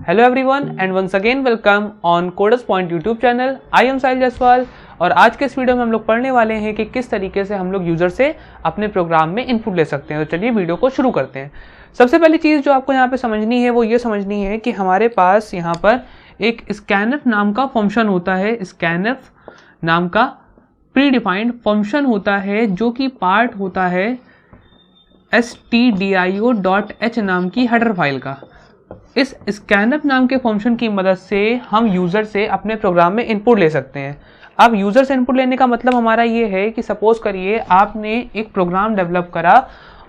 Hello everyone and once again welcome on Coders Point YouTube channel. I am Sahil Jaiswal और आज के इस video में हम लोग पढ़ने वाले हैं कि किस तरीके से हम लोग यूजर से अपने प्रोग्राम में इनपुट ले सकते हैं। तो चलिए वीडियो को शुरू करते हैं। सबसे पहली चीज़ जो आपको यहाँ पे समझनी है वो ये समझनी है कि हमारे पास यहाँ पर एक स्कैनफ नाम का फंक्शन होता है। स्कैनफ नाम का प्री डिफाइंड फंक्शन होता है जो कि पार्ट होता है stdio.h नाम की हेडर फाइल का। इस स्कैनफ नाम के फंक्शन की मदद से हम यूज़र से अपने प्रोग्राम में इनपुट ले सकते हैं। अब यूज़र से इनपुट लेने का मतलब हमारा ये है कि सपोज़ करिए आपने एक प्रोग्राम डेवलप करा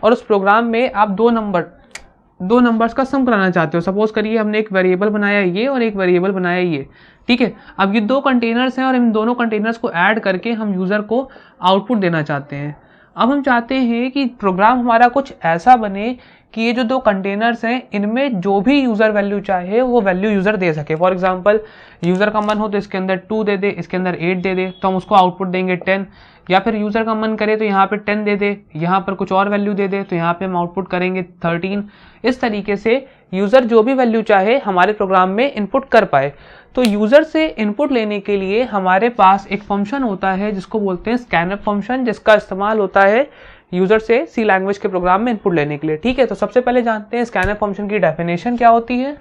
और उस प्रोग्राम में आप दो नंबर्स का सम कराना चाहते हो। सपोज़ करिए हमने एक वेरिएबल बनाया ये और एक वेरिएबल बनाया ये, ठीक है। अब ये दो कंटेनर्स हैं और इन दोनों कंटेनर्स को ऐड करके हम यूज़र को आउटपुट देना चाहते हैं। अब हम चाहते हैं कि प्रोग्राम हमारा कुछ ऐसा बने कि ये जो दो कंटेनर्स हैं इनमें जो भी यूज़र वैल्यू चाहे वो वैल्यू यूज़र दे सके। फॉर एग्जांपल यूज़र का मन हो तो इसके अंदर 2 दे दे, इसके अंदर 8 दे दे, तो हम उसको आउटपुट देंगे 10। या फिर यूज़र का मन करे तो यहाँ पे 10 दे दे, यहाँ पर कुछ और वैल्यू दे दे, तो यहाँ पे हम आउटपुट करेंगे 13। इस तरीके से यूज़र जो भी वैल्यू चाहे हमारे प्रोग्राम में इनपुट कर पाए। तो यूज़र से इनपुट लेने के लिए हमारे पास एक फंक्शन होता है जिसको बोलते हैं स्कैनफ फंक्शन, जिसका इस्तेमाल होता है यूज़र से सी लैंग्वेज के प्रोग्राम में इनपुट लेने के लिए, ठीक है। तो सबसे पहले जानते हैं स्कैनफ फंक्शन की डेफिनेशन क्या होती है।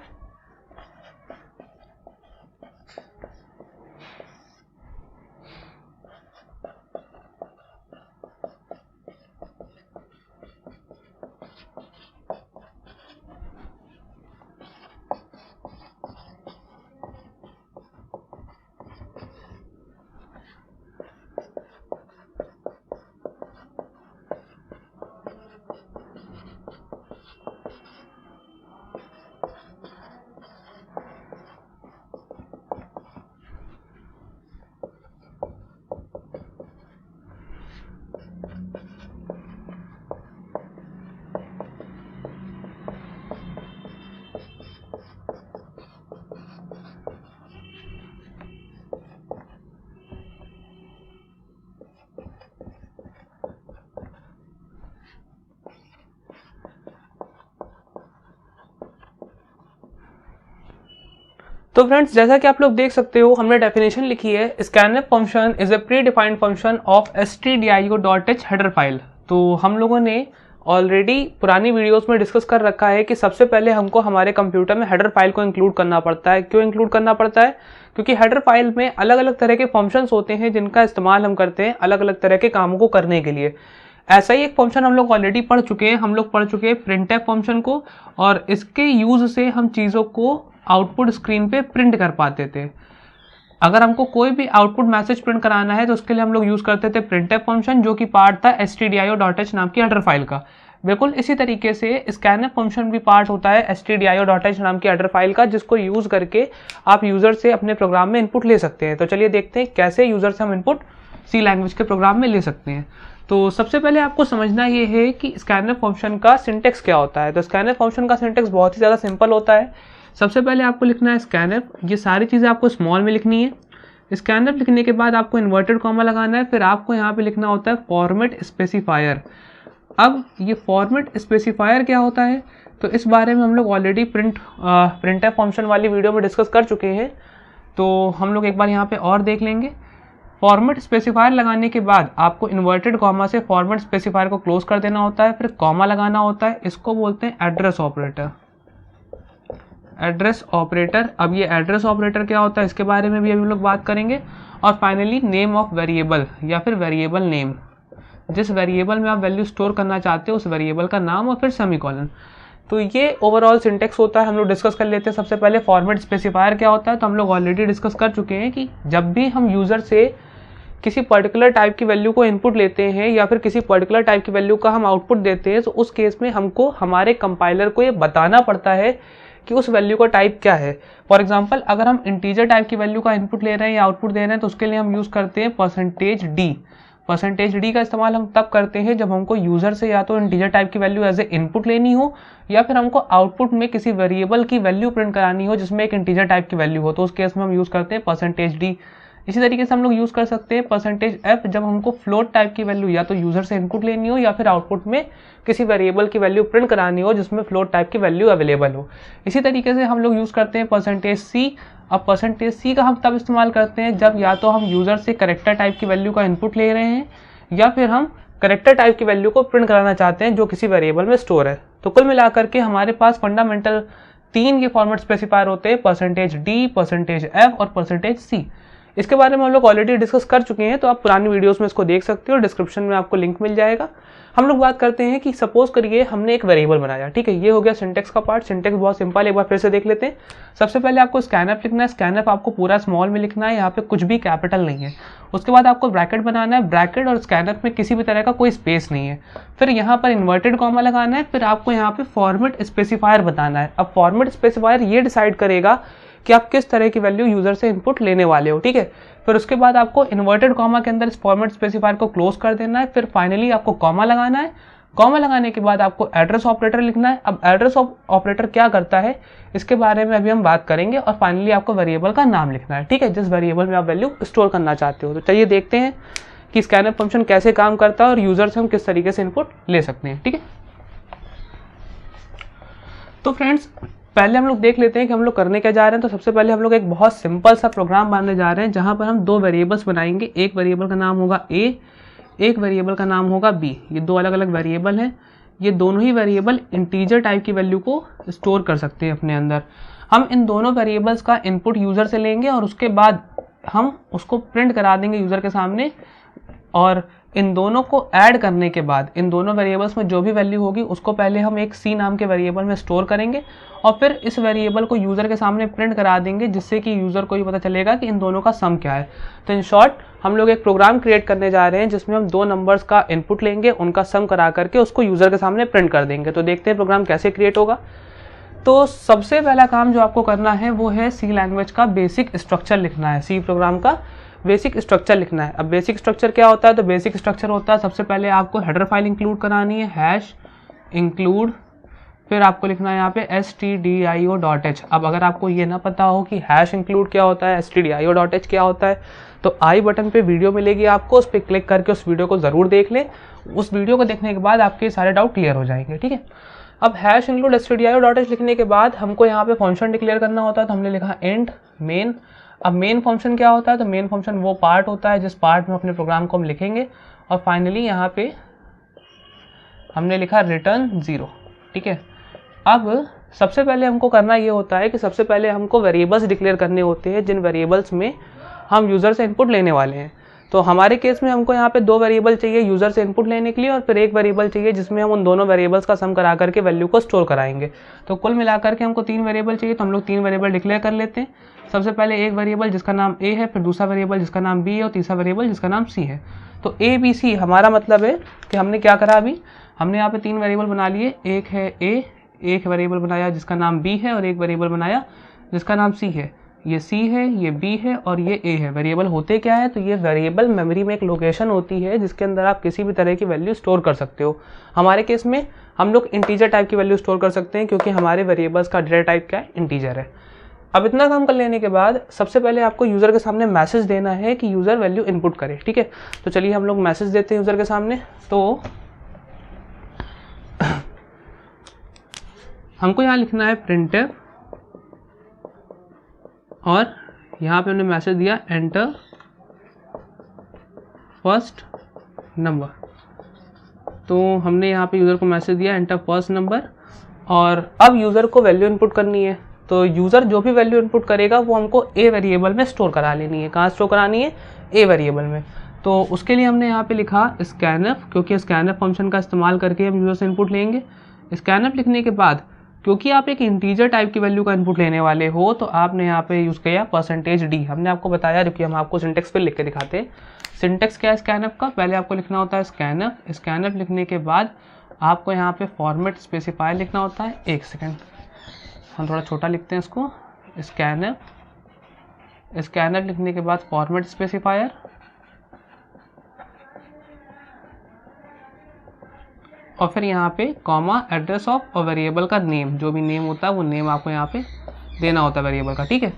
तो फ्रेंड्स, जैसा कि आप लोग देख सकते हो हमने डेफिनेशन लिखी है, scanf function is a pre defined function of stdio.h header file. तो हम लोगों ने ऑलरेडी पुरानी वीडियोस में डिस्कस कर रखा है कि सबसे पहले हमको हमारे कंप्यूटर में हेडर फाइल को इंक्लूड करना पड़ता है। क्यों इंक्लूड करना पड़ता है? क्योंकि हेडर फाइल में अलग अलग तरह के फंक्शंस होते हैं जिनका इस्तेमाल हम करते हैं अलग अलग तरह के कामों को करने के लिए। ऐसा ही एक फंक्शन हम लोग ऑलरेडी पढ़ चुके हैं। हम लोग पढ़ चुके हैं प्रिंटफ फंक्शन को, और इसके यूज से हम चीज़ों को आउटपुट स्क्रीन पे प्रिंट कर पाते थे। अगर हमको कोई भी आउटपुट मैसेज प्रिंट कराना है तो उसके लिए हम लोग यूज़ करते थे प्रिंटफ फंक्शन, जो कि पार्ट था stdio.h नाम की हेडर फाइल का। बिल्कुल इसी तरीके से स्कैनफ फंक्शन भी पार्ट होता है stdio.h नाम की हेडर फाइल का, जिसको यूज़ करके आप यूज़र से अपने प्रोग्राम में इनपुट ले सकते हैं। तो चलिए देखते हैं कैसे यूज़र से हम इनपुट सी लैंग्वेज के प्रोग्राम में ले सकते हैं। तो सबसे पहले आपको समझना ये है कि स्कैनफ फंक्शन का सिंटेक्स क्या होता है। तो स्कैनफ फंक्शन का सिंटेक्स बहुत ही ज़्यादा सिंपल होता है। सबसे पहले आपको लिखना है स्कैनफ। ये सारी चीज़ें आपको स्मॉल में लिखनी है। स्कैनफ लिखने के बाद आपको इन्वर्टेड कॉमा लगाना है, फिर आपको यहाँ पे लिखना होता है फॉर्मेट स्पेसिफायर। अब ये फॉर्मेट स्पेसिफायर क्या होता है तो इस बारे में हम लोग ऑलरेडी प्रिंटफ फंक्शन वाली वीडियो में डिस्कस कर चुके हैं, तो हम लोग एक बार यहाँ पे और देख लेंगे। फॉर्मेट स्पेसिफायर लगाने के बाद आपको इन्वर्टेड कॉमा से फॉर्मेट स्पेसिफायर को क्लोज कर देना होता है, फिर कॉमा लगाना होता है। इसको बोलते हैं एड्रेस ऑपरेटर। Address operator. अब ये एड्रेस ऑपरेटर क्या होता है इसके बारे में भी अभी हम लोग बात करेंगे। और फाइनली नेम ऑफ वेरिएबल या फिर वेरिएबल नेम, जिस वेरिएबल में आप वैल्यू स्टोर करना चाहते हो उस वेरिएबल का नाम, और फिर सेमीकोलन। तो ये ओवरऑल सिंटेक्स होता है। हम लोग डिस्कस कर लेते हैं। सबसे पहले फॉर्मेट स्पेसिफायर क्या होता है तो हम लोग ऑलरेडी डिस्कस कर चुके हैं कि जब भी हम यूज़र से किसी पर्टिकुलर टाइप की वैल्यू को इनपुट लेते हैं या फिर किसी पर्टिकुलर टाइप की वैल्यू का हम आउटपुट देते हैं, तो उस केस में हमको हमारे कंपाइलर को ये बताना पड़ता है कि उस वैल्यू का टाइप क्या है। फॉर एग्जांपल, अगर हम इंटीजर टाइप की वैल्यू का इनपुट ले रहे हैं या आउटपुट दे रहे हैं तो उसके लिए हम यूज़ करते हैं %d। %d का इस्तेमाल हम तब करते हैं जब हमको यूज़र से या तो इंटीजर टाइप की वैल्यू एज ए इनपुट लेनी हो या फिर हमको आउटपुट में किसी वेरिएबल की वैल्यू प्रिंट करानी हो जिसमें एक इंटीजर टाइप की वैल्यू हो, तो उस केस में हम यूज़ करते हैं %d। इसी तरीके से हम लोग यूज़ कर सकते हैं %f जब हमको फ्लोट टाइप की वैल्यू या तो यूज़र से इनपुट लेनी हो या फिर आउटपुट में किसी वेरिएबल की वैल्यू प्रिंट करानी हो जिसमें फ्लोट टाइप की वैल्यू अवेलेबल हो। इसी तरीके से हम लोग यूज़ करते हैं %c। अब %c का हम तब इस्तेमाल करते हैं जब या तो हम यूज़र से कैरेक्टर टाइप की वैल्यू का इनपुट ले रहे हैं या फिर हम कैरेक्टर टाइप की वैल्यू को प्रिंट कराना चाहते हैं जो किसी वेरिएबल में स्टोर है। तो कुल मिलाकर के हमारे पास फंडामेंटल 3 ये फॉर्मेट स्पेसिफायर होते हैं, %d, %f और %c। इसके बारे में हम लोग ऑलरेडी डिस्कस कर चुके हैं, तो आप पुरानी वीडियोस में इसको देख सकते हो, डिस्क्रिप्शन में आपको लिंक मिल जाएगा। हम लोग बात करते हैं कि सपोज करिए हमने एक वेरिएबल बनाया, ठीक है। ये हो गया सिंटेक्स का पार्ट। सिंटेक्स बहुत सिंपल, एक बार फिर से देख लेते हैं। सबसे पहले आपको स्कैनफ लिखना है। स्कैनफ आपको पूरा स्मॉल में लिखना है, यहाँ पे कुछ भी कैपिटल नहीं है। उसके बाद आपको ब्रैकेट बनाना है। ब्रैकेट और स्कैनफ में किसी भी तरह का कोई स्पेस नहीं है। फिर यहाँ पर इन्वर्टेड कॉमा लगाना है। फिर आपको यहाँ पे फॉर्मेट स्पेसिफायर बताना है। अब फॉर्मेट स्पेसिफायर ये डिसाइड करेगा कि आप किस तरह की वैल्यू यूजर से इनपुट लेने वाले हो, ठीक है। फिर उसके बाद आपको इन्वर्टेड कॉमा के अंदर इस फॉर्मेट स्पेसिफायर को क्लोज कर देना है। फिर फाइनली आपको कॉमा लगाना है। कॉमा लगाने के बाद आपको एड्रेस ऑपरेटर लिखना है। अब एड्रेस ऑपरेटर क्या करता है इसके बारे में अभी हम बात करेंगे। और फाइनली आपको वेरिएबल का नाम लिखना है, ठीक है, जिस वेरिएबल में आप वैल्यू स्टोर करना चाहते हो। तो चलिए देखते हैं कि स्कैनफ फंक्शन कैसे काम करता है और यूजर से हम किस तरीके से इनपुट ले सकते हैं, ठीक है। तो फ्रेंड्स, पहले हम लोग देख लेते हैं कि हम लोग करने क्या जा रहे हैं। तो सबसे पहले हम लोग एक बहुत सिंपल सा प्रोग्राम बनाने जा रहे हैं जहां पर हम 2 वेरिएबल्स बनाएंगे। एक वेरिएबल का नाम होगा a, एक वेरिएबल का नाम होगा b। ये 2 अलग अलग वेरिएबल हैं। ये दोनों ही वेरिएबल इंटीजर टाइप की वैल्यू को स्टोर कर सकते हैं अपने अंदर। हम इन दोनों वेरिएबल्स का इनपुट यूजर से लेंगे और उसके बाद हम उसको प्रिंट करा देंगे यूजर के सामने। और इन दोनों को ऐड करने के बाद इन दोनों वेरिएबल्स में जो भी वैल्यू होगी उसको पहले हम एक c नाम के वेरिएबल में स्टोर करेंगे और फिर इस वेरिएबल को यूज़र के सामने प्रिंट करा देंगे, जिससे कि यूज़र को ये पता चलेगा कि इन दोनों का सम क्या है। तो इन शॉर्ट हम लोग एक प्रोग्राम क्रिएट करने जा रहे हैं जिसमें हम 2 नंबर्स का इनपुट लेंगे, उनका सम करा करके उसको यूज़र के सामने प्रिंट कर देंगे। तो देखते हैं प्रोग्राम कैसे क्रिएट होगा। तो सबसे पहला काम जो आपको करना है वो है सी लैंग्वेज का बेसिक स्ट्रक्चर लिखना है। सी प्रोग्राम का बेसिक स्ट्रक्चर लिखना है। अब बेसिक स्ट्रक्चर क्या होता है? तो बेसिक स्ट्रक्चर होता है सबसे पहले आपको हेडर फाइल इंक्लूड करानी है, हैश इंक्लूड, फिर आपको लिखना है यहाँ पे stdio.h। अब अगर आपको ये ना पता हो कि हैश इंक्लूड क्या होता है, stdio.h क्या होता है, तो आई बटन पे वीडियो मिलेगी आपको, उस पर क्लिक करके उस वीडियो को ज़रूर देख लें। उस वीडियो को देखने के बाद आपके सारे डाउट क्लियर हो जाएंगे, ठीक है। अब हैश इंक्लूड stdio.h लिखने के बाद हमको यहाँ पे फंक्शन डिक्लेयर करना होता है। तो हमने लिखा इंट मेन। अब मेन फंक्शन क्या होता है? तो मेन फंक्शन वो पार्ट होता है जिस पार्ट में अपने प्रोग्राम को हम लिखेंगे। और फाइनली यहाँ पे हमने लिखा रिटर्न 0, ठीक है। अब सबसे पहले हमको करना ये होता है कि सबसे पहले हमको वेरिएबल्स डिक्लेयर करने होते हैं जिन वेरिएबल्स में हम यूज़र से इनपुट लेने वाले हैं। तो हमारे केस में हमको यहाँ पे 2 वेरिएबल चाहिए यूज़र से इनपुट लेने के लिए और फिर एक वेरिएबल चाहिए जिसमें हम उन दोनों वेरिएबल्स का सम करा करके वैल्यू को स्टोर कराएंगे। तो कुल मिलाकर के हमको 3 वेरिएबल चाहिए, तो हम लोग 3 वेरिएबल डिक्लेयर कर लेते हैं। सबसे पहले एक वेरिएबल जिसका नाम a है, फिर दूसरा वेरिएबल जिसका नाम b है और तीसरा वेरिएबल जिसका नाम c है। तो a b c हमारा मतलब है कि हमने क्या करा, अभी हमने यहाँ पे 3 वेरिएबल बना लिए। एक है a, एक वेरिएबल बनाया जिसका नाम b है और एक वेरिएबल बनाया जिसका नाम c है। ये c है, ये b है और ये a है। वेरिएबल होते क्या है? तो ये वेरिएबल मेमोरी में एक लोकेशन होती है जिसके अंदर आप किसी भी तरह की वैल्यू स्टोर कर सकते हो। हमारे केस में हम लोग इंटीजर टाइप की वैल्यू स्टोर कर सकते हैं क्योंकि हमारे वेरिएबल्स का डेटा टाइप क्या है? इंटीजर है। अब इतना काम कर लेने के बाद सबसे पहले आपको यूज़र के सामने मैसेज देना है कि यूज़र वैल्यू इनपुट करे, ठीक है। तो चलिए हम लोग मैसेज देते हैं यूज़र के सामने। तो हमको यहाँ लिखना है printf और यहाँ पे हमने मैसेज दिया एंटर फर्स्ट नंबर। तो हमने यहाँ पे यूज़र को मैसेज दिया एंटर फर्स्ट नंबर और अब यूज़र को वैल्यू इनपुट करनी है। तो यूज़र जो भी वैल्यू इनपुट करेगा वो हमको ए वेरिएबल में स्टोर करा लेनी है। कहाँ स्टोर करानी है? ए वेरिएबल में। तो उसके लिए हमने यहाँ पे लिखा स्कैनफ, क्योंकि स्कैनफ फंक्शन का इस्तेमाल करके हम यूज़र से इनपुट लेंगे। स्कैनफ लिखने के बाद क्योंकि आप एक इंटीजर टाइप की वैल्यू का इनपुट लेने वाले हो तो आपने यहाँ पे यूज़ किया %d। हमने आपको बताया, रुकिए हम आपको सिंटेक्स पे लिख के दिखाते हैं। सिंटेक्स क्या है स्कैनफ का? पहले आपको लिखना होता है स्कैनफ। स्कैनफ लिखने के बाद आपको यहाँ पे फॉर्मेट स्पेसिफायर लिखना होता है। एक सेकेंड, हम थोड़ा छोटा लिखते हैं इसको। स्कैनफ लिखने के बाद फॉर्मेट स्पेसिफायर और फिर यहाँ पे कॉमा एड्रेस ऑफ और वेरिएबल का नेम, जो भी नेम होता है वो नेम आपको यहाँ पे देना होता है वेरिएबल का, ठीक है।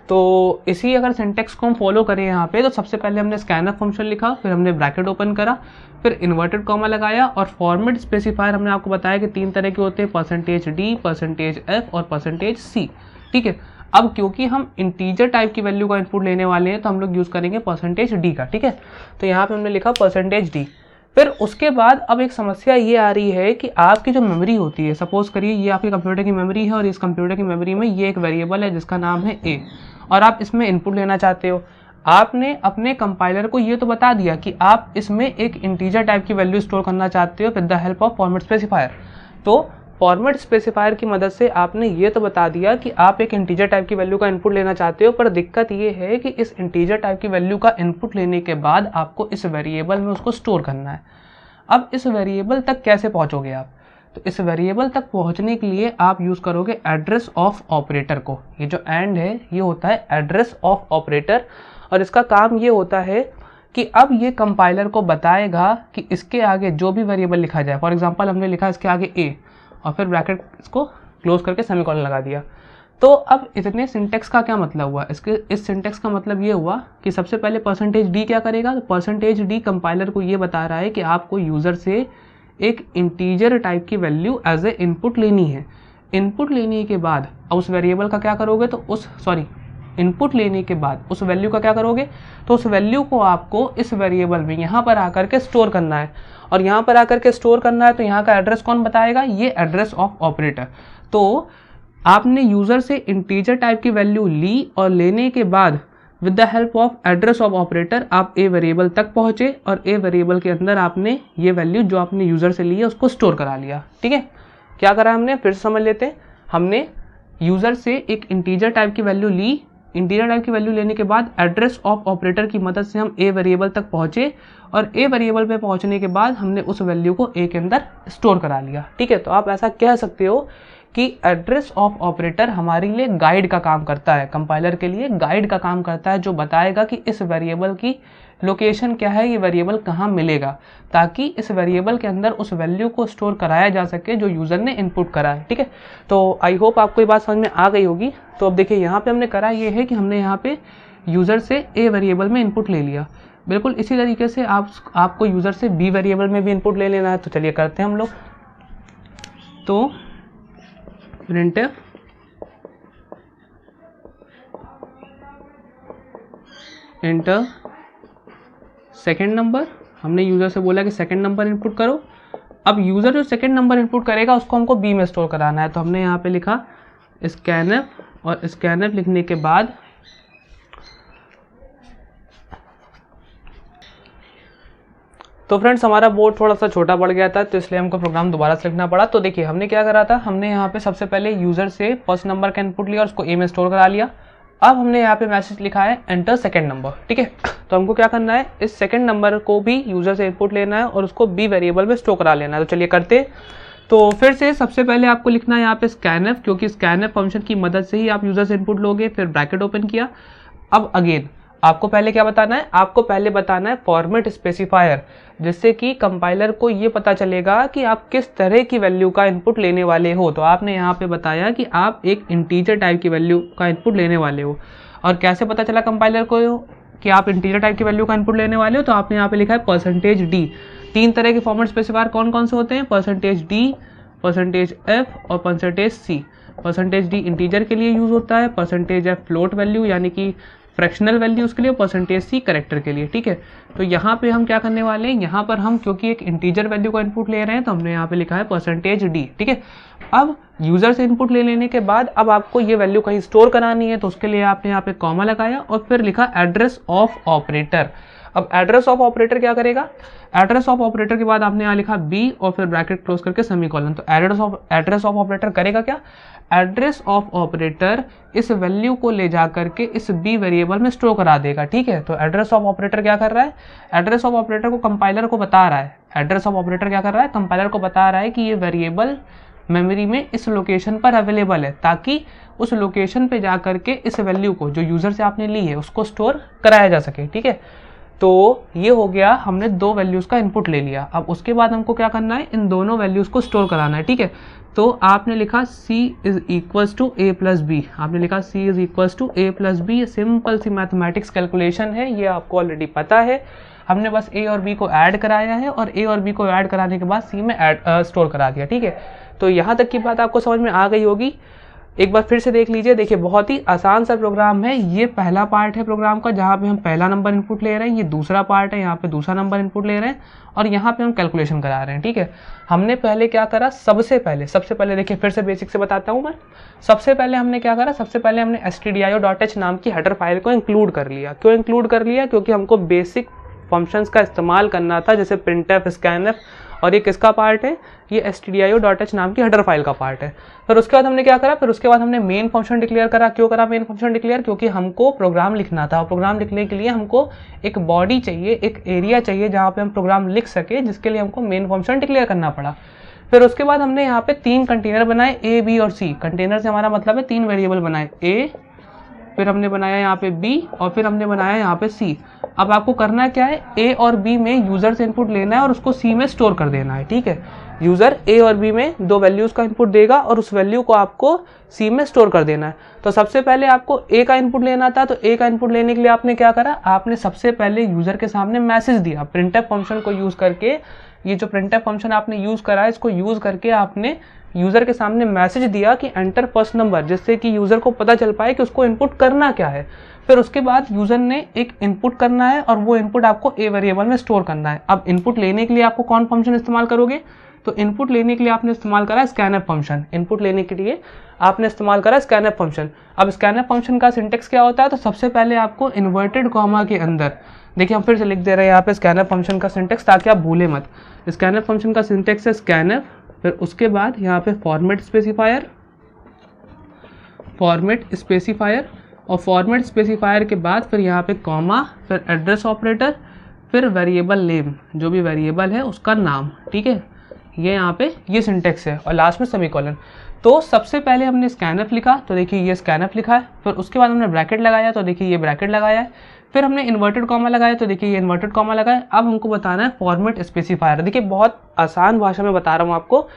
तो इसी अगर सिंटेक्स को हम फॉलो करें यहाँ पे, तो सबसे पहले हमने स्कैनफ फंक्शन लिखा, फिर हमने ब्रैकेट ओपन करा, फिर इन्वर्टेड कॉमा लगाया, और फॉर्मेट स्पेसिफायर हमने आपको बताया कि 3 तरह के होते हैं, %d, %f और %c। ठीक है, अब क्योंकि हम इंटीजर टाइप की वैल्यू का इनपुट लेने वाले हैं तो हम लोग यूज़ करेंगे %d का। ठीक है, तो यहाँ पे हमने लिखा %d। फिर उसके बाद अब एक समस्या ये आ रही है कि आपकी जो मेमोरी होती है, सपोज करिए ये आपके कंप्यूटर की मेमोरी है और इस कंप्यूटर की मेमोरी में ये एक वेरिएबल है जिसका नाम है a, और आप इसमें इनपुट लेना चाहते हो। आपने अपने कंपाइलर को ये तो बता दिया कि आप इसमें एक इंटीजर टाइप की वैल्यू स्टोर करना चाहते हो with the help of format specifier. तो फॉर्मेट स्पेसिफायर की मदद से आपने ये तो बता दिया कि आप एक इंटीजर टाइप की वैल्यू का इनपुट लेना चाहते हो, पर दिक्कत ये है कि इस इंटीजर टाइप की वैल्यू का इनपुट लेने के बाद आपको इस वेरिएबल में उसको स्टोर करना है। अब इस वेरिएबल तक कैसे पहुंचोगे आप? तो इस वेरिएबल तक पहुंचने के लिए आप यूज़ करोगे एड्रेस ऑफ ऑपरेटर को। ये जो एंड है ये होता है एड्रेस ऑफ ऑपरेटर, और इसका काम ये होता है कि अब ये कंपाइलर को बताएगा कि इसके आगे जो भी वेरिएबल लिखा जाए, फॉर एग्जांपल हमने लिखा इसके आगे a और फिर ब्रैकेट इसको क्लोज करके सेमीकोलन लगा दिया। तो अब इतने सिंटेक्स का क्या मतलब हुआ? इस सिंटेक्स का मतलब ये हुआ कि सबसे पहले %d क्या करेगा, तो %d कंपाइलर को ये बता रहा है कि आपको यूज़र से एक इंटीजर टाइप की वैल्यू एज ए इनपुट लेनी है। इनपुट लेने के बाद उस वेरिएबल का क्या करोगे, तो इनपुट लेने के बाद उस वैल्यू का क्या करोगे, तो उस वैल्यू को आपको इस वेरिएबल में यहाँ पर आकर के स्टोर करना है, और यहाँ पर आकर के स्टोर करना है तो यहाँ का एड्रेस कौन बताएगा, ये एड्रेस ऑफ ऑपरेटर। तो आपने यूज़र से इंटीजर टाइप की वैल्यू ली और लेने के बाद with the help of address of operator आप ए वेरिएबल तक पहुँचे, और ए वेरिएबल के अंदर आपने ये वैल्यू जो आपने यूज़र से ली है उसको स्टोर करा लिया। ठीक है, क्या करा हमने, फिर से समझ लेते हैं। हमने यूज़र से एक इंटीजर टाइप की वैल्यू ली, इंटीजर टाइप की वैल्यू लेने के बाद एड्रेस ऑफ ऑपरेटर की मदद से हम ए वेरिएबल तक पहुँचे, और ए वेरिएबल पे पहुँचने के बाद हमने उस वैल्यू को ए के अंदर स्टोर करा लिया। ठीक है, तो आप ऐसा कह सकते हो कि एड्रेस ऑफ ऑपरेटर हमारे लिए गाइड का काम करता है, कंपाइलर के लिए गाइड का काम करता है, जो बताएगा कि इस वेरिएबल की लोकेशन क्या है, ये वेरिएबल कहाँ मिलेगा, ताकि इस वेरिएबल के अंदर उस वैल्यू को स्टोर कराया जा सके जो यूज़र ने इनपुट करा है। ठीक है, तो आई होप आपको ये बात समझ में आ गई होगी। तो अब देखिए यहाँ पे हमने करा ये है कि हमने यहाँ पे यूज़र से ए वेरिएबल में इनपुट ले लिया। बिल्कुल इसी तरीके से आपको यूज़र से बी वेरिएबल में भी इनपुट ले लेना है। तो चलिए करते हैं हम लोग। तो printf एंटर सेकेंड नंबर, हमने यूज़र से बोला कि सेकेंड नंबर इनपुट करो। अब यूज़र जो सेकेंड नंबर इनपुट करेगा उसको हमको बी में स्टोर कराना है, तो हमने यहाँ पे लिखा स्कैनफ, और स्कैनफ लिखने के बाद तो फ्रेंड्स हमारा बोर्ड थोड़ा सा छोटा पड़ गया था, तो इसलिए हमको प्रोग्राम दोबारा से लिखना पड़ा। तो देखिए हमने क्या करा था, हमने यहाँ पे सबसे पहले यूज़र से फर्स्ट नंबर का इनपुट लिया और उसको ए में स्टोर करा लिया। अब हमने यहाँ पे मैसेज लिखा है एंटर सेकंड नंबर। ठीक है, तो हमको क्या करना है, इस सेकंड नंबर को भी यूज़र से इनपुट लेना है और उसको बी वेरिएबल में स्टोर करा लेना है। तो चलिए करते। तो फिर से सबसे पहले आपको लिखना है यहाँ पे स्कैनफ, क्योंकि स्कैनफ फंक्शन की मदद से ही आप यूज़र से इनपुट लोगे। फिर ब्रैकेट ओपन किया। अब अगेन आपको पहले क्या बताना है, आपको पहले बताना है फॉर्मेट स्पेसिफायर, जिससे कि कंपाइलर को ये पता चलेगा कि आप किस तरह की वैल्यू का इनपुट लेने वाले हो। तो आपने यहाँ पे बताया कि आप एक इंटीजर टाइप की वैल्यू का इनपुट लेने वाले हो, और कैसे पता चला कंपाइलर को कि आप इंटीजर टाइप की वैल्यू का इनपुट लेने वाले हो, तो आपने यहाँ पे लिखा है %d। 3 तरह के फॉर्मेट स्पेसिफायर कौन कौन से होते हैं, %d, %f और %c। %d इंटीजर के लिए यूज़ होता है, %f फ्लोट वैल्यू यानी कि फ्रैक्शनल वैल्यू उसके लिए, %c कैरेक्टर के लिए। ठीक है, तो यहाँ पे हम क्या करने वाले हैं, यहाँ पर हम क्योंकि एक इंटीजर वैल्यू का इनपुट ले रहे हैं तो हमने यहाँ पे लिखा है %d। ठीक है, अब यूज़र से इनपुट ले लेने के बाद अब आपको ये वैल्यू कहीं स्टोर करानी है, तो उसके लिए आपने यहाँ पे कॉमा लगाया और फिर लिखा एड्रेस ऑफ ऑपरेटर। अब एड्रेस ऑफ ऑपरेटर क्या करेगा, एड्रेस ऑफ ऑपरेटर के बाद आपने यहाँ लिखा बी और फिर ब्रैकेट क्लोज करके सेमीकोलन। तो एड्रेस ऑफ ऑपरेटर करेगा क्या, एड्रेस ऑफ ऑपरेटर इस वैल्यू को ले जा करके इस बी वेरिएबल में स्टोर करा देगा। ठीक है, तो एड्रेस ऑफ ऑपरेटर क्या कर रहा है, एड्रेस ऑफ ऑपरेटर को कंपाइलर को बता रहा है, एड्रेस ऑफ ऑपरेटर क्या कर रहा है, कंपाइलर को बता रहा है कि ये वेरिएबल मेमोरी में इस लोकेशन पर अवेलेबल है, ताकि उस लोकेशन पे जा करके इस वैल्यू को जो यूज़र से आपने ली है उसको स्टोर कराया जा सके। ठीक है, तो ये हो गया, हमने दो वैल्यूज़ का इनपुट ले लिया। अब उसके बाद हमको क्या करना है, इन दोनों वैल्यूज़ को स्टोर कराना है, ठीक है। तो आपने लिखा c is equals to a plus B, आपने लिखा c is equals to a plus B. Simple सी मैथमेटिक्स कैलकुलेशन है, ये आपको ऑलरेडी पता है। हमने बस a और b को ऐड कराया है और a और b को ऐड कराने के बाद c में स्टोर करा दिया, ठीक है। तो यहाँ तक की बात आपको समझ में आ गई होगी। एक बार फिर से देख लीजिए, देखिए बहुत ही आसान सा प्रोग्राम है। ये पहला पार्ट है प्रोग्राम का जहाँ पे हम पहला नंबर इनपुट ले रहे हैं, ये दूसरा पार्ट है, यहाँ पे दूसरा नंबर इनपुट ले रहे हैं और यहाँ पे हम कैलकुलेशन करा रहे हैं, ठीक है। हमने पहले क्या करा, सबसे पहले देखिए फिर से बेसिक से बताता हूँ मैं। सबसे पहले हमने क्या करा, सबसे पहले हमने stdio.h नाम की हेडर फाइल को इंक्लूड कर लिया। क्यों इंक्लूड कर लिया, क्योंकि हमको बेसिक फंक्शंस का इस्तेमाल करना था, जैसे printf, scanf, और ये किसका पार्ट है, ये stdio.h नाम की हेडर फाइल का पार्ट है। फिर उसके बाद हमने क्या करा, फिर उसके बाद हमने मेन फंक्शन डिक्लेयर करा। क्यों करा मेन फंक्शन डिक्लेयर, क्योंकि हमको प्रोग्राम लिखना था। प्रोग्राम लिखने के लिए हमको एक बॉडी चाहिए, एक एरिया चाहिए जहाँ पे हम प्रोग्राम लिख सके, जिसके लिए हमको मेन फंक्शन डिक्लेयर करना पड़ा। फिर उसके बाद हमने यहाँ पे 3 कंटेनर बनाए, ए, बी और सी। कंटेनर से हमारा मतलब है 3 वेरिएबल बनाए, ए, फिर हमने बनाया यहाँ पे b और फिर हमने बनाया यहाँ पे c। अब आपको करना क्या है, a और b में यूजर से इनपुट लेना है और उसको c में स्टोर कर देना है, ठीक है। यूजर a और b में दो वैल्यूज का इनपुट देगा और उस वैल्यू को आपको c में स्टोर कर देना है। तो सबसे पहले आपको a का इनपुट लेना था, तो a का इनपुट लेने के लिए आपने क्या करा, आपने सबसे पहले यूजर के सामने मैसेज दिया printf फंक्शन को यूज करके। ये जो printf फंक्शन आपने यूज करा है, इसको यूज करके आपने यूजर के सामने मैसेज दिया कि एंटर फर्स्ट नंबर, जिससे कि यूजर को पता चल पाए कि उसको इनपुट करना क्या है। फिर उसके बाद यूजर ने एक इनपुट करना है और वो इनपुट आपको ए वेरिएबल में स्टोर करना है। अब इनपुट लेने के लिए आपको कौन फंक्शन इस्तेमाल करोगे, तो इनपुट लेने के लिए आपने इस्तेमाल करा scanf फंक्शन। इनपुट लेने के लिए आपने इस्तेमाल करा scanf फंक्शन। अब scanf फंक्शन का सिंटेक्स क्या होता है, तो सबसे पहले आपको इन्वर्टेड कॉमा के अंदर, देखिए हम फिर से लिख दे रहे हैं यहाँ पे scanf फंक्शन का सिंटेक्स, ताकि आप भूले मत। scanf फंक्शन का सिंटेक्स है scanf, फिर उसके बाद यहाँ पे फॉर्मेट स्पेसिफायर और फॉर्मेट स्पेसिफायर के बाद फिर यहाँ पे कॉमा, फिर एड्रेस ऑपरेटर, फिर वेरिएबल नेम, जो भी वेरिएबल है उसका नाम, ठीक है। ये यहाँ पे ये सिंटेक्स है और लास्ट में सेमीकोलन। तो सबसे पहले हमने scanf लिखा, तो देखिए ये scanf लिखा है। फिर उसके बाद हमने ब्रैकेट लगाया, तो देखिए ये ब्रैकेट लगाया है। फिर हमने इन्वर्टेड कॉमा लगाया, तो देखिए ये इन्वर्टेड कॉमा लगाया। अब हमको बताना है फॉर्मेट स्पेसिफायर। देखिए बहुत आसान भाषा में बता रहा हूँ आपको।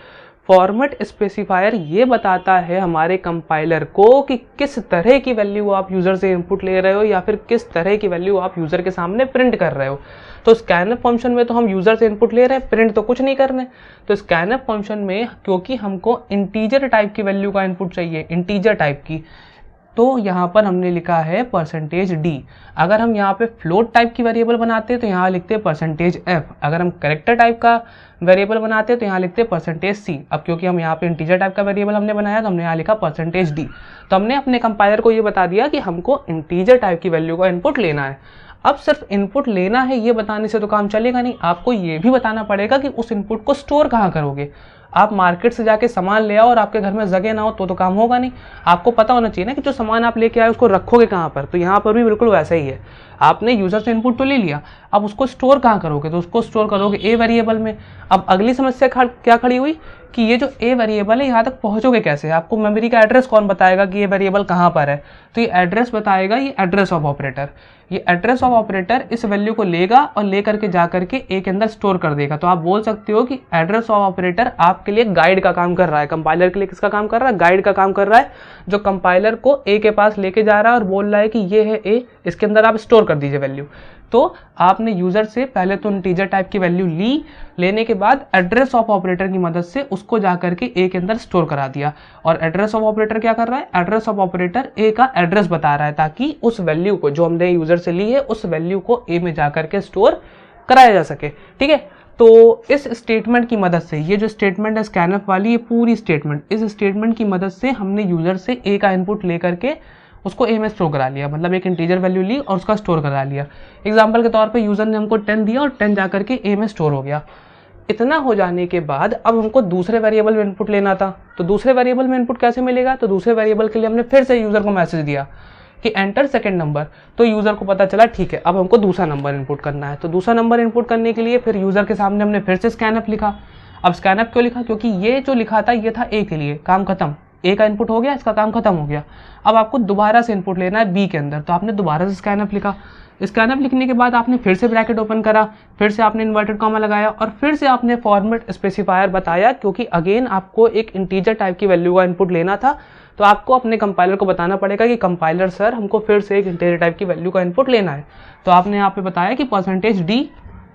फॉर्मेट स्पेसिफायर ये बताता है हमारे कंपाइलर को कि किस तरह की वैल्यू आप यूज़र से इनपुट ले रहे हो या फिर किस तरह की वैल्यू आप यूज़र के सामने प्रिंट कर रहे हो। तो scanf फंक्शन में तो हम यूज़र से इनपुट ले रहे हैं, प्रिंट तो कुछ नहीं करने। तो scanf फंक्शन में क्योंकि हमको इंटीजर टाइप की वैल्यू का इनपुट चाहिए, इंटीजर टाइप की, तो यहाँ पर हमने लिखा है %d। अगर हम यहाँ पे फ्लोट टाइप की वेरिएबल बनाते हैं तो यहाँ लिखते हैं %f। अगर हम कैरेक्टर टाइप का वेरिएबल बनाते हैं तो यहाँ लिखते हैं %c। अब क्योंकि हम यहाँ पे इंटीजर टाइप का वेरिएबल हमने बनाया तो हमने यहाँ लिखा %d। तो हमने अपने कंपाइलर को ये बता दिया कि हमको इंटीजर टाइप की वैल्यू का इनपुट लेना है। अब सिर्फ इनपुट लेना है ये बताने से तो काम चलेगा नहीं, आपको ये भी बताना पड़ेगा कि उस इनपुट को स्टोर कहाँ करोगे। आप मार्केट से जाके सामान ले आओ और आपके घर में जगह ना हो तो काम होगा नहीं। आपको पता होना चाहिए ना कि जो सामान आप लेके आए उसको रखोगे कहाँ पर। तो यहाँ पर भी बिल्कुल वैसा ही है, आपने यूजर से इनपुट तो ले लिया, अब उसको स्टोर कहाँ करोगे, तो उसको स्टोर करोगे ए वेरिएबल में। अब अगली समस्या क्या खड़ी हुई कि ये जो ए वेरिएबल है यहाँ तक पहुँचोगे कैसे, आपको मेमोरी का एड्रेस कौन बताएगा कि ये वेरिएबल कहाँ पर है, तो ये एड्रेस बताएगा ये एड्रेस ऑफ ऑपरेटर। ये एड्रेस ऑफ ऑपरेटर इस वैल्यू को लेगा और ले करके जा करके ए के अंदर स्टोर कर देगा। तो आप बोल सकते हो कि एड्रेस ऑफ ऑपरेटर आपके लिए गाइड का काम कर रहा है, कंपाइलर के लिए किसका काम कर रहा है, गाइड का काम कर रहा है, जो कंपाइलर को ए के पास लेके जा रहा है और बोल रहा है कि ये है ए, इसके अंदर आप स्टोर कर दीजिए वैल्यू। तो आपने यूजर से पहले तो इंटीजर टाइप की वैल्यू ली, लेने के बाद एड्रेस ऑफ ऑपरेटर की मदद से उसको जा करके ए के अंदर स्टोर करा दिया। और एड्रेस ऑफ ऑपरेटर क्या कर रहा है, एड्रेस ऑफ ऑपरेटर ए का एड्रेस बता रहा है ताकि उस वैल्यू को जो हमने यूजर से ली है उस वैल्यू को ए में जा करके स्टोर कराया जा सके, ठीक है। तो इस स्टेटमेंट की मदद से, ये जो स्टेटमेंट है scanf वाली, ये पूरी स्टेटमेंट, इस स्टेटमेंट की मदद से हमने यूजर से ए का इनपुट ले करके उसको ए में स्टोर करा लिया। मतलब एक इंटीजर वैल्यू ली और उसका स्टोर करा लिया। एग्जांपल के तौर पे यूजर ने हमको 10 दिया और 10 जा करके ए में स्टोर हो गया। इतना हो जाने के बाद अब हमको दूसरे वेरिएबल में इनपुट लेना था। तो दूसरे वेरिएबल में इनपुट कैसे मिलेगा, तो दूसरे वेरिएबल के लिए हमने फिर से यूजर को मैसेज दिया कि एंटर सेकंड नंबर। तो यूजर को पता चला ठीक है अब हमको दूसरा नंबर इनपुट करना है। तो दूसरा नंबर इनपुट करने के लिए फिर यूजर के सामने हमने फिर से scanf लिखा। अब scanf क्यों लिखा, क्योंकि ये जो लिखा था ये था ए के लिए, काम खत्म, ए का इनपुट हो गया, इसका काम खत्म हो गया। अब आपको दोबारा से इनपुट लेना है बी के अंदर, तो आपने दोबारा से स्कैनफ लिखा। स्कैनफ लिखने के बाद आपने फिर से ब्रैकेट ओपन करा, फिर से आपने इन्वर्टेड कॉमा लगाया और फिर से आपने फॉर्मेट स्पेसिफायर बताया, क्योंकि अगेन आपको एक इंटीजर टाइप की वैल्यू का इनपुट लेना था। तो आपको अपने कंपाइलर को बताना पड़ेगा कि कंपाइलर सर हमको फिर से एक इंटीजर टाइप की वैल्यू का इनपुट लेना है। तो आपने यहाँ पे बताया कि %d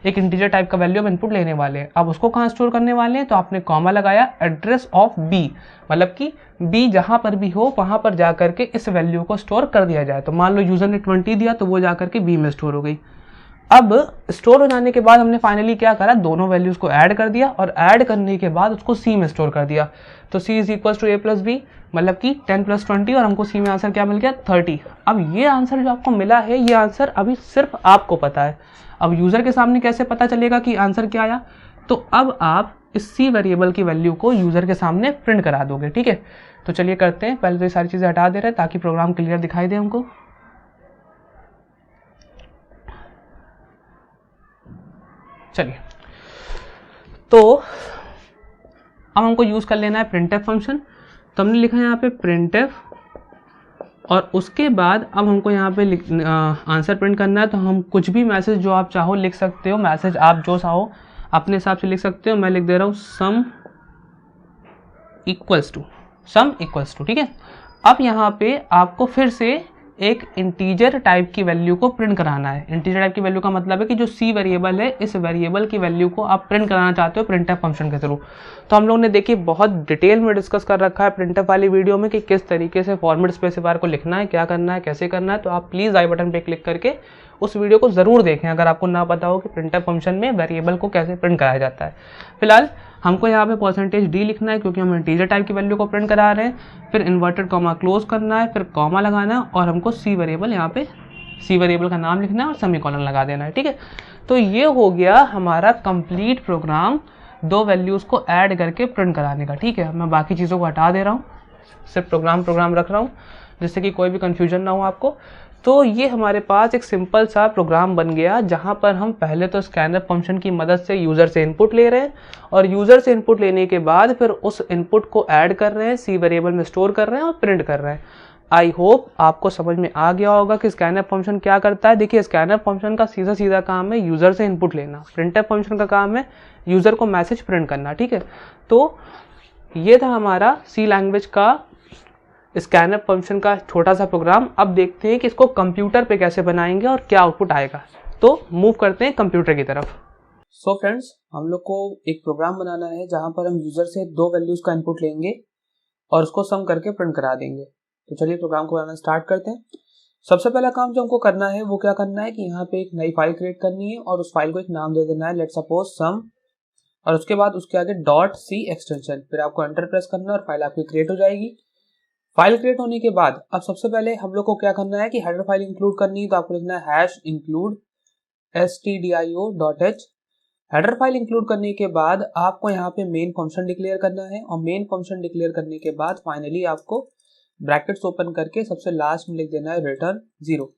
एक इंटीजर टाइप का वैल्यू हम इनपुट लेने वाले हैं। अब उसको कहाँ स्टोर करने वाले हैं, तो आपने कॉमा लगाया, एड्रेस ऑफ बी, मतलब कि बी जहाँ पर भी हो वहाँ पर जा करके इस वैल्यू को स्टोर कर दिया जाए। तो मान लो यूजर ने 20 दिया तो वो जा करके बी में स्टोर हो गई। अब स्टोर हो जाने के बाद हमने फाइनली क्या करा, दोनों वैल्यूज को ऐड कर दिया और ऐड करने के बाद उसको सी में स्टोर कर दिया। तो C is equal to A plus B, मतलब कि 10 + 20, और हमको सी में आंसर क्या मिल गया, 30। अब ये आंसर जो आपको मिला है, ये आंसर अभी सिर्फ आपको पता है। अब यूजर के सामने कैसे पता चलेगा कि आंसर क्या आया, तो अब आप इस सी वेरिएबल की वैल्यू को यूजर के सामने प्रिंट करा दोगे। ठीक है, तो चलिए करते हैं। पहले तो ये सारी चीजें हटा दे रहे हैं ताकि प्रोग्राम क्लियर दिखाई दे हमको। चलिए, तो अब हमको यूज कर लेना है printf फंक्शन। तो हमने लिखा है यहाँ पे printf, और उसके बाद अब हमको यहाँ पे आंसर प्रिंट करना है। तो हम कुछ भी मैसेज जो आप चाहो लिख सकते हो, मैसेज आप जो चाहो अपने हिसाब से लिख सकते हो। मैं लिख दे रहा हूँ सम इक्वल्स टू, ठीक है। अब यहाँ पे आपको फिर से एक इंटीजर टाइप की वैल्यू को प्रिंट कराना है। इंटीजर टाइप की वैल्यू का मतलब है कि जो सी वेरिएबल है, इस वेरिएबल की वैल्यू को आप प्रिंट कराना चाहते हो प्रिंटफ फंक्शन के थ्रू। तो हम लोग ने देखिए बहुत डिटेल में डिस्कस कर रखा है प्रिंटफ वाली वीडियो में कि किस तरीके से फॉर्मेट स्पेसिफायर को लिखना है, क्या करना है, कैसे करना है। तो आप प्लीज़ आई बटन पर क्लिक करके उस वीडियो को ज़रूर देखें अगर आपको ना पता हो कि प्रिंटफ फंक्शन में वेरिएबल को कैसे प्रिंट कराया जाता है। फिलहाल हमको यहाँ पे %d लिखना है क्योंकि हम इंटीजर टाइप की वैल्यू को प्रिंट करा रहे हैं। फिर इन्वर्टेड कॉमा क्लोज करना है, फिर कॉमा लगाना है और हमको सी वेरिएबल, यहाँ पे सी वेरिएबल का नाम लिखना है और सेमीकोलन लगा देना है। ठीक है, तो ये हो गया हमारा कंप्लीट प्रोग्राम, दो वैल्यूज़ को ऐड करके प्रिंट कराने का। ठीक है, मैं बाकी चीज़ों को हटा दे रहा हूँ, सिर्फ प्रोग्राम रख रहा हूँ जिससे कि कोई भी कन्फ्यूजन ना हो आपको। तो ये हमारे पास एक सिंपल सा प्रोग्राम बन गया जहाँ पर हम पहले तो स्कैनर फंक्शन की मदद से यूज़र से इनपुट ले रहे हैं और यूज़र से इनपुट लेने के बाद फिर उस इनपुट को ऐड कर रहे हैं, सी वेरिएबल में स्टोर कर रहे हैं और प्रिंट कर रहे हैं। आई होप आपको समझ में आ गया होगा कि स्कैनर फंक्शन क्या करता है। देखिए, स्कैनर फंक्शन का सीधा काम है यूज़र से इनपुट लेना, प्रिंटफ फंक्शन का काम है यूज़र को मैसेज प्रिंट करना। ठीक है, तो ये था हमारा सी लैंग्वेज का स्कैनर फंक्शन का छोटा सा प्रोग्राम। अब देखते हैं कि इसको कंप्यूटर पे कैसे बनाएंगे और क्या आउटपुट आएगा। तो मूव करते हैं कंप्यूटर की तरफ। सो फ्रेंड्स, हम लोग को एक प्रोग्राम बनाना है जहां पर हम यूजर से दो वैल्यूज का इनपुट लेंगे और उसको सम करके प्रिंट करा देंगे। तो चलिए प्रोग्राम को बनाना स्टार्ट करते हैं। सबसे पहला काम जो हमको करना है वो क्या करना है कि यहाँ पे एक नई फाइल क्रिएट करनी है और उस फाइल को एक नाम दे देना है, लेट सपोज सम, और उसके बाद उसके आगे .c एक्सटेंशन, फिर आपको एंटर प्रेस करना है और फाइल आपकी क्रिएट हो जाएगी। फाइल क्रिएट होने के बाद अब सबसे पहले हम लोग को क्या करना है कि हेडर फाइल इंक्लूड करनी है। तो आपको लिखना है #include stdio.h। Header file include करने के बाद आपको यहाँ पे मेन फंक्शन डिक्लेयर करना है और मेन फंक्शन डिक्लेयर करने के बाद फाइनली आपको ब्रैकेट्स ओपन करके सबसे लास्ट में लिख देना है रिटर्न 0।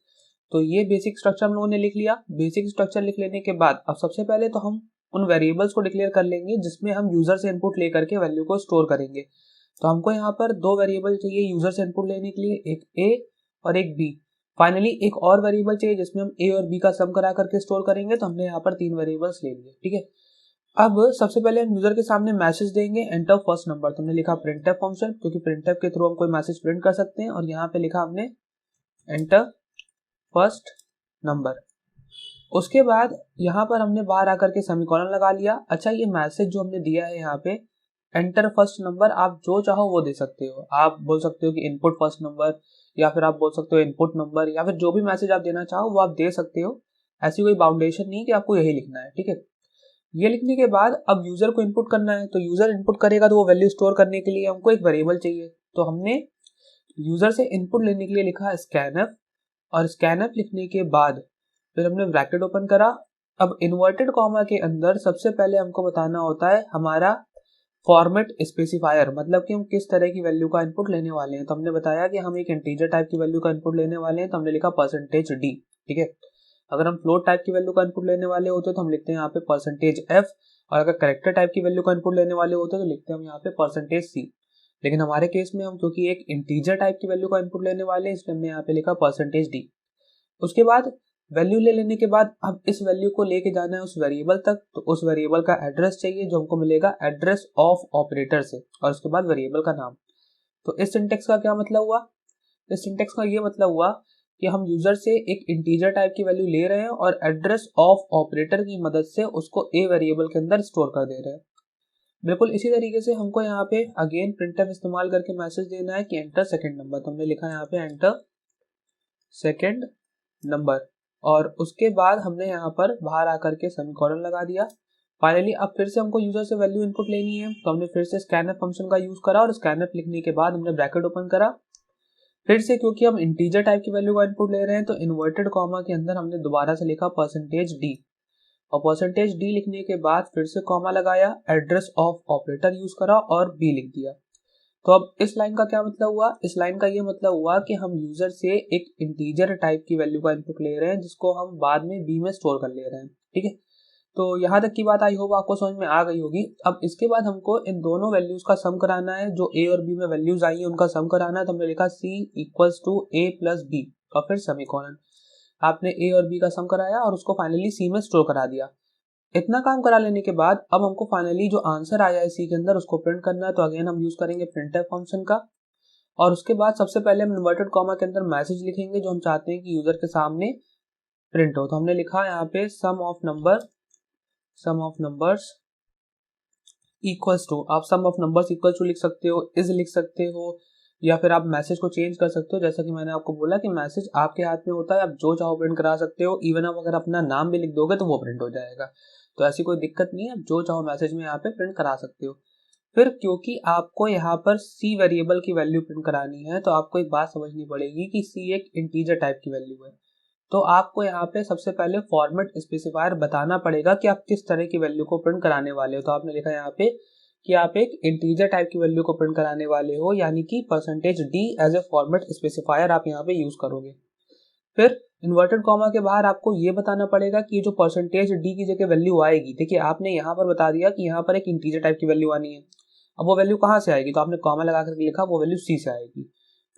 तो ये बेसिक स्ट्रक्चर हम लोगों ने लिख लिया। बेसिक स्ट्रक्चर लिख लेने के बाद अब सबसे पहले तो हम उन वेरिएबल्स को डिक्लेयर कर लेंगे जिसमें हम यूजर से इनपुट लेकर के वैल्यू को स्टोर करेंगे। तो हमको यहाँ पर दो वेरिएबल चाहिए यूजर से इनपुट लेने के लिए, एक a और एक b। फाइनली एक और वेरिएबल चाहिए जिसमें हम a और b का सम करा करके स्टोर करेंगे। तो हमने यहाँ पर तीन वेरिएबल्स ले लिए। ठीक है, अब सबसे पहले हम यूजर के सामने मैसेज देंगे एंटर फर्स्ट नंबर। तो हमने लिखा प्रिंटफ फंक्शन क्योंकि प्रिंटफ के थ्रू हम कोई मैसेज प्रिंट कर सकते हैं, और यहाँ पे लिखा हमने एंटर फर्स्ट नंबर। उसके बाद यहाँ पर हमने बाहर आकर के सेमीकोलन लगा लिया। अच्छा, ये मैसेज जो हमने दिया है यहाँ पे एंटर फर्स्ट नंबर, आप जो चाहो वो दे सकते हो। आप बोल सकते हो कि इनपुट फर्स्ट नंबर, या फिर आप बोल सकते हो इनपुट नंबर, या फिर जो भी मैसेज आप देना चाहो वो आप दे सकते हो। ऐसी कोई बाउंडेशन नहीं कि आपको यही लिखना है। ठीक है, ये लिखने के बाद अब यूजर को इनपुट करना है। तो यूजर इनपुट करेगा तो वो वैल्यू स्टोर करने के लिए हमको एक वेरिएबल चाहिए। तो हमने यूजर से इनपुट लेने के लिए लिखा स्कैनफ, और स्कैनफ लिखने के बाद फिर हमने ब्रैकेट ओपन करा। अब इन्वर्टेड कॉमा के अंदर सबसे पहले हमको बताना होता है हमारा फॉर्मेट स्पेसिफायर, मतलब कि हम किस तरह की वैल्यू का इनपुट लेने वाले हैं। तो हमने बताया कि हम एक इंटीजर टाइप की वैल्यू का इनपुट लेने वाले हैं, तो हमने लिखा %d। ठीक है, अगर हम फ्लोट टाइप की वैल्यू का इनपुट लेने वाले होते तो हम लिखते हैं यहाँ पे %f, और अगर कैरेक्टर टाइप की वैल्यू का इनपुट लेने वाले होते तो लिखते हैं हम यहाँ पे %c। लेकिन हमारे केस में हम क्योंकि एक इंटीजर टाइप की वैल्यू का इनपुट लेने वाले हैं, इसलिए हमने यहाँ पे लिखा %d। उसके बाद वैल्यू ले लेने के बाद अब इस वैल्यू को लेके जाना है उस वेरिएबल तक, तो उस वेरिएबल का एड्रेस चाहिए जो हमको मिलेगा एड्रेस ऑफ ऑपरेटर से, और उसके बाद वेरिएबल का नाम। तो इस सिंटेक्स का क्या मतलब हुआ? इस सिंटेक्स का ये मतलब हुआ कि हम यूजर से एक इंटीजर टाइप की वैल्यू ले रहे हैं और एड्रेस ऑफ ऑपरेटर की मदद से उसको ए वेरिएबल के अंदर स्टोर कर दे रहे हैं। बिल्कुल इसी तरीके से हमको यहाँ पे अगेन प्रिंटफ इस्तेमाल करके मैसेज देना है कि एंटर सेकंड नंबर। तो हमने लिखा यहाँ पे एंटर सेकंड नंबर, और उसके बाद हमने यहाँ पर बाहर आकर के सेमीकोलन लगा दिया। फाइनली अब फिर से हमको यूजर से वैल्यू इनपुट लेनी है, तो हमने फिर से स्कैनफ फंक्शन का यूज करा और स्कैनफ लिखने के बाद हमने ब्रैकेट ओपन करा। फिर से क्योंकि हम इंटीजर टाइप की वैल्यू का इनपुट ले रहे हैं, तो इन्वर्टेड कॉमा के अंदर हमने दोबारा से लिखा %d, और %d लिखने के बाद फिर से कॉमा लगाया, एड्रेस ऑफ ऑपरेटर यूज करा और b लिख दिया। तो अब इस लाइन का क्या मतलब हुआ? इस लाइन का ये मतलब हुआ कि हम यूजर से एक इंटीजर टाइप की वैल्यू का इनपुट ले रहे हैं जिसको हम बाद में b में स्टोर कर ले रहे हैं। ठीक है, तो यहाँ तक की बात आई होप आपको समझ में आ गई होगी। अब इसके बाद हमको इन दोनों वैल्यूज का सम कराना है, जो a और b में वैल्यूज आई है उनका सम कराना है। तो हमने लिखा c = a + b और फिर सेमीकोलन। आपने a और b का सम कराया और उसको फाइनली c में स्टोर करा दिया। इतना काम करा लेने के बाद अब हमको फाइनली जो आंसर आया है सी के अंदर उसको प्रिंट करना है। तो अगेन हम यूज करेंगे प्रिंटफ फंक्शन का, और उसके बाद सबसे पहले हम इन्वर्टेड कॉमा के अंदर मैसेज लिखेंगे जो हम चाहते हैं कि यूजर के सामने प्रिंट हो। तो हमने लिखा यहाँ पे सम ऑफ नंबर्स इक्वल्स टू, आप सम ऑफ नंबर्स इक्वल टू लिख सकते हो, इज लिख सकते हो, या फिर आप मैसेज को चेंज कर सकते हो। जैसा कि मैंने आपको बोला कि मैसेज आपके हाथ में होता है, आप जो चाहो प्रिंट करा सकते हो। इवन आप अगर अपना नाम भी लिख दोगे तो वो प्रिंट हो जाएगा, तो ऐसी कोई दिक्कत नहीं है, आप जो चाहो मैसेज में यहाँ पे प्रिंट करा सकते हो। फिर क्योंकि आपको यहाँ पर सी वेरिएबल की वैल्यू प्रिंट करानी है, तो आपको एक बात समझनी पड़ेगी कि सी एक इंटीजर टाइप की वैल्यू है। तो आपको यहाँ पे सबसे पहले फॉर्मेट स्पेसिफायर बताना पड़ेगा कि आप किस तरह की वैल्यू को प्रिंट कराने वाले हो। तो आपने लिखा यहाँ पे कि आप एक इंटीजर टाइप की वैल्यू को प्रिंट कराने वाले हो, यानी कि %d as a format specifier आप यहाँ पे यूज करोगे। फिर इन्वर्टेड कॉमा के बाहर आपको ये बताना पड़ेगा कि ये जो %d की जगह वैल्यू आएगी, देखिए आपने यहाँ पर बता दिया कि यहाँ पर एक इंटीजर टाइप की वैल्यू आनी है। अब वो वैल्यू कहाँ से आएगी? तो आपने कॉमा लगा करके लिखा वो वैल्यू c से आएगी।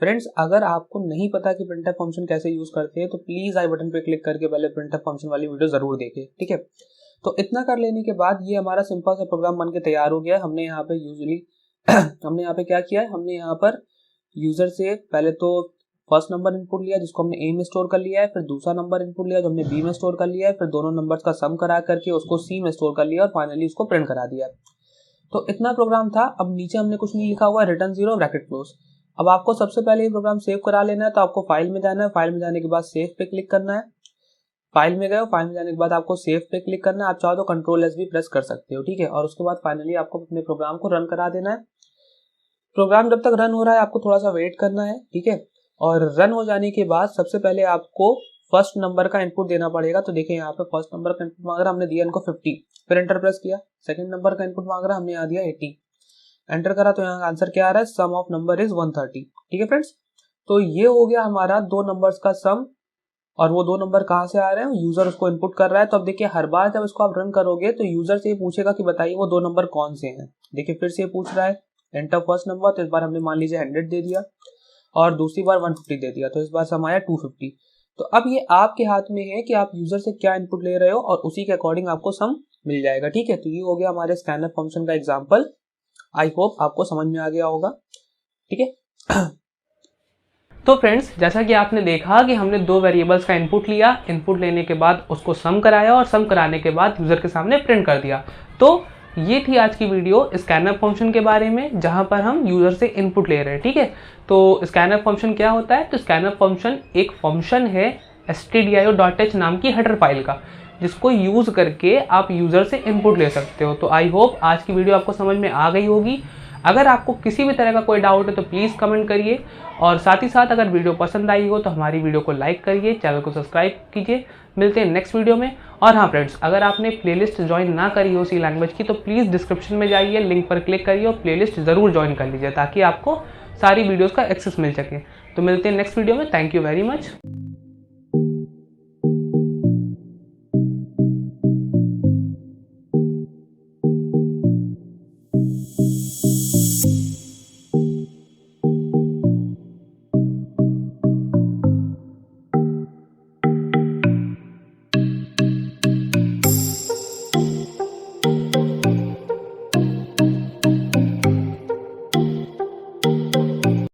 फ्रेंड्स, अगर आपको नहीं पता कि प्रिंटफ फंक्शन कैसे यूज करते हैं तो प्लीज आई बटन पे क्लिक करके पहले प्रिंटफ फंक्शन वाली वीडियो जरूर देखें। ठीक है, तो इतना कर लेने के बाद ये हमारा सिंपल सा प्रोग्राम बन के तैयार हो गया है। हमने यहाँ पे हमने यहाँ पे क्या किया है, हमने यहाँ पर यूजर से पहले तो फर्स्ट नंबर इनपुट लिया जिसको हमने a में स्टोर कर लिया है, फिर दूसरा नंबर इनपुट लिया जो हमने b में स्टोर कर लिया है, फिर दोनों नंबर्स का सम करा करके उसको c में स्टोर कर लिया और फाइनली उसको प्रिंट करा दिया। तो इतना प्रोग्राम था। अब नीचे हमने कुछ नहीं लिखा हुआ, रिटर्न 0 ब्रैकेट क्लोज। अब आपको सबसे पहले ये प्रोग्राम सेव करा लेना है, तो आपको फाइल में जाना है, फाइल में जाने के बाद सेव पे क्लिक करना है। फाइल में गए, फाइल में जाने के बाद आपको सेव पे क्लिक करना है। आप चाहो तो Ctrl+S भी प्रेस कर सकते हो। ठीक है, और उसके बाद फाइनली आपको अपने प्रोग्राम को रन करा देना है। प्रोग्राम जब तक रन हो रहा है आपको थोड़ा सा वेट करना है। ठीक है, और रन हो जाने के बाद सबसे पहले आपको फर्स्ट नंबर का इनपुट देना पड़ेगा। तो देखिए यहाँ पे फर्स्ट नंबर का इनपुट मांग रहा, हमने दिया इनको 50, फिर एंटर प्रेस किया। सेकंड नंबर का इनपुट मांग रहा, हमने यहाँ दिया 80, एंटर करा। तो यहाँ आंसर क्या आ रहा है, सम ऑफ नंबर इज 130। ठीक है फ्रेंड्स, तो ये हो गया हमारा दो नंबर्स का सम, और वो दो नंबर कहाँ से आ रहे हैं, यूजर उसको इनपुट कर रहा है। तो अब देखिए हर बार जब इसको आप रन करोगे तो यूजर से ये पूछेगा कि बताइए वो दो नंबर कौन से हैं। देखिए फिर से ये पूछ रहा है एंटर फर्स्ट नंबर, तो इस बार हमने मान लीजिए 100 दे दिया और दूसरी बार 150 दे दिया, तो इस बार सम आया 250। तो अब ये आपके हाथ में है कि आप यूजर से क्या इनपुट ले रहे हो और उसी के अकॉर्डिंग आपको सम मिल जाएगा। ठीक है, तो ये हो गया हमारे स्कैनफ फंक्शन का एग्जाम्पल। आई होप आपको समझ में आ गया होगा। ठीक है, तो फ्रेंड्स, जैसा कि आपने देखा कि हमने दो वेरिएबल्स का इनपुट लिया, इनपुट लेने के बाद उसको सम कराया और सम कराने के बाद यूज़र के सामने प्रिंट कर दिया। तो ये थी आज की वीडियो स्कैनफ फंक्शन के बारे में, जहां पर हम यूज़र से इनपुट ले रहे हैं। ठीक है, तो स्कैनफ फंक्शन क्या होता है? तो स्कैनफ फंक्शन एक फंक्शन है stdio.h नाम की हेडर फाइल का, जिसको यूज़ करके आप यूज़र से इनपुट ले सकते हो। तो आई होप आज की वीडियो आपको समझ में आ गई होगी। अगर आपको किसी भी तरह का कोई डाउट है तो प्लीज़ कमेंट करिए, और साथ ही साथ अगर वीडियो पसंद आई हो तो हमारी वीडियो को लाइक करिए, चैनल को सब्सक्राइब कीजिए। मिलते हैं नेक्स्ट वीडियो में। और हाँ फ्रेंड्स, अगर आपने प्लेलिस्ट ज्वाइन ना करी हो सी लैंग्वेज की तो प्लीज़ डिस्क्रिप्शन में जाइए, लिंक पर क्लिक करिए और प्लेलिस्ट ज़रूर ज्वाइन कर लीजिए ताकि आपको सारी वीडियोज़ का एक्सेस मिल सके। तो मिलते हैं नेक्स्ट वीडियो में। Thank you very much.